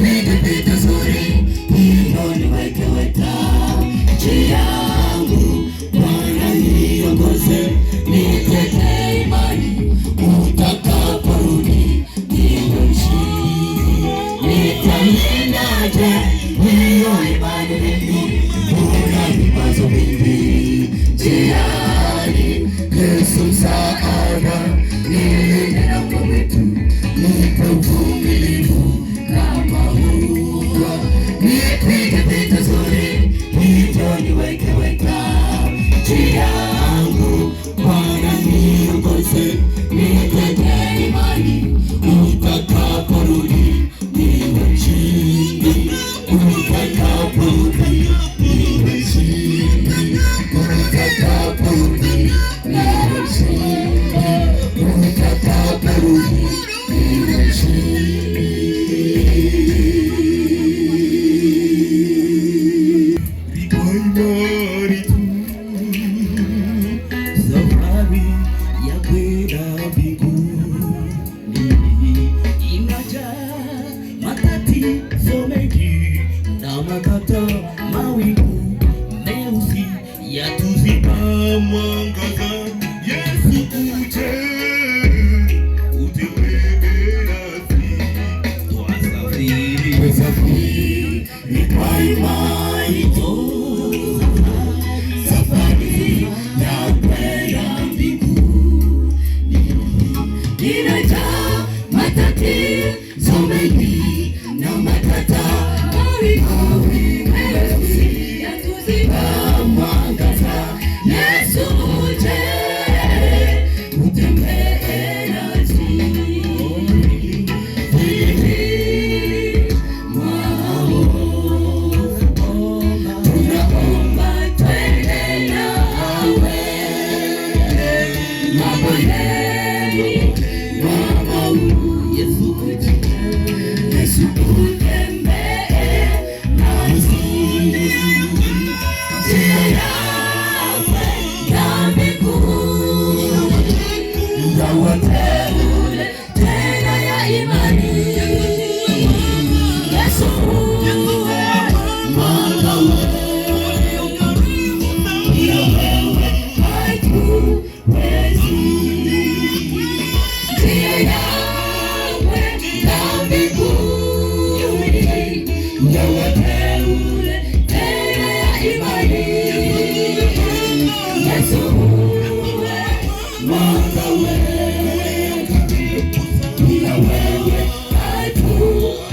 nipige vita zuri, hivyo niwekeweka njia yangu. Bwana niongoze, nitetee imani, utakaporudi niwe mshindi. Nitailindaje hiyo imani mimi? Kuna vikwazo vingi njiani. Yesu msaada, nilinde na Mungu wetu, nipe uvumilivu kama ua. Nipige vita zuri, hivyo niwekeweka njia yangu. Bwana niongoze, nitetee imani, utakaporudi niwe mshindi. Utakaporudi niwe mshindi. Utakaporudi niwe mshindi. Utakaporudi niwe mshindi. Kwa imani tu safari ya kwenda mbinguni inajaa matatizo mengi na makata mawingu meusi yatuziba mwangaza. Yesu uje, utembee nasi, twasafiri kwa imani tu, safari ya kwenda mbinguni inajaa matatizo mengi na makata mawingu meusi yatuziba mwangaza. Yesu uje, utembee nasi, tunaomba twende nawe mabondeni mwa mauti. Yesu uje, Yesu utembee nasi, njia ya kwenda mbinguni ya wateule tena ya imani. Yesu uwe mwanga wetu, bila wewe hatuwezi. Njia ya kwenda mbinguni ya wateule tena ya imani. Yesu uwe mwanga wetu, bila wewe hatuwezi.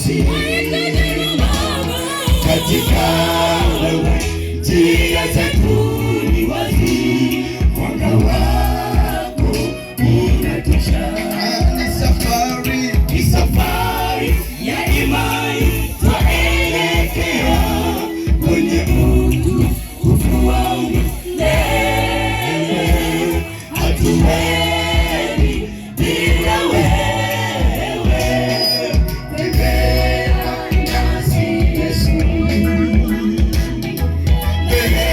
nasi, katika wewe njia zetu ni wazi, mwanga wako unatosha. Ni safari ya imani, twaelekea kwenye utukufu wa milele. Hatuendi bila wewe, tembea nasi Yesu. Mbele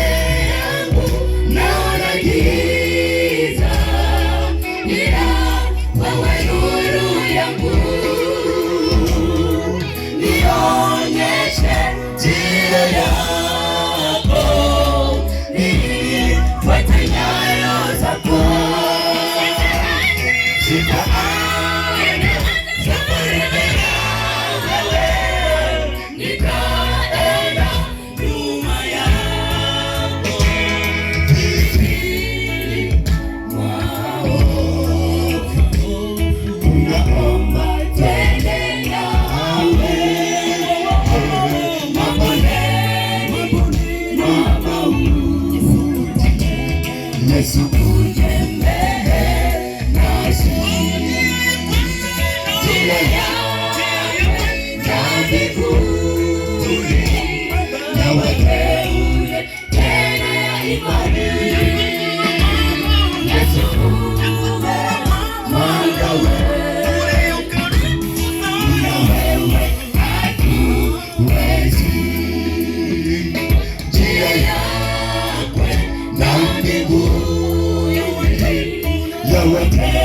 yangu naona giza, ila wewe nuru yangu. Nionyeshe njia yako, nifuate nyayo zako. Sitaenda safari bila wewe, nitaenda nyuma yako. Tunaomba twende nawe, Yesu utembee nasi, njia ya mbinguni na wateule tena ya imani. Yesu mwanga wetu, na wewe hatuwezi. Njia yako na mbinguni ya wateule